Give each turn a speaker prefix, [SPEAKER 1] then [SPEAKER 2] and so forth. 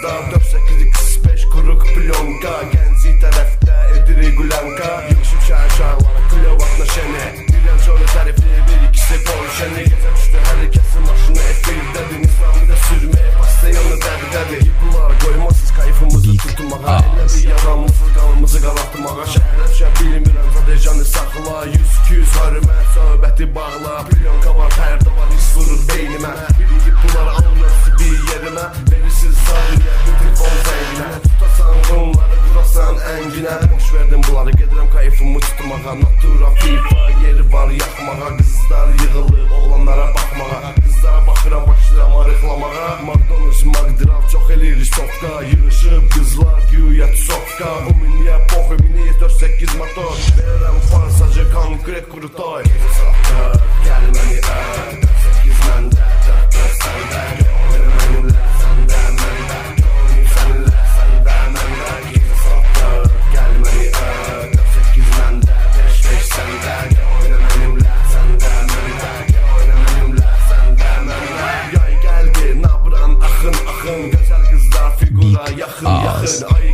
[SPEAKER 1] Bağda 4-8-2-5 kuruq plyonka Genci tərəfdə ediri qulanka Yığışıb şəhər şəhərlara Klevatla şəni Milyon çoğu tərifli bir ikisi Polşəni Gecə düşdü hər kəsin maşını F1'dədir Nizamı da sürməyə Pastayanı dərdədir Bunlar qoymasız kayfımızı tutmağa Elə bir yaramızı qanımızı qalatmağa Şəhərə düşə bilmirəm zadejanı saxla 100-200 hörmət söhbəti bağla Plyonka var pərdə var his vurur beynimə Birinci bunlar alınırsı bir yerimə Verirsiniz zadiriyə bir telefon zənginə Tutasan bunları qurasan ənginə Boş verdim bunları gedirəm kayfımı tutmağa Natura FIFA yeri var yaxmağa Qızlar yığılıb oğlanlara baxmağa Qızlara baxıram başlayıram arıqlamağa McDonald's, McDrive çox eləyir sofka Yığışıb qızlar güya tusofka Uminiyə pox, uminiyə 4-8 motor Verirəm farsacı konkret qurutay Gecə saatlar, gəl məni öp 4-8 məndə, 4-4 səndə Gönlüm mənimlə, səndə, məndə Gönlüm səninlə, səndə, məndə Gecə saatlar, gəl məni öp 4-8 məndə, 5-5 səndə Gönlüm mənimlə, səndə, məndə Gönlüm mənimlə, səndə, məndə Yay gəldi, nabran, axın, axın Gözəl qızlar, figura, yaxın, yaxın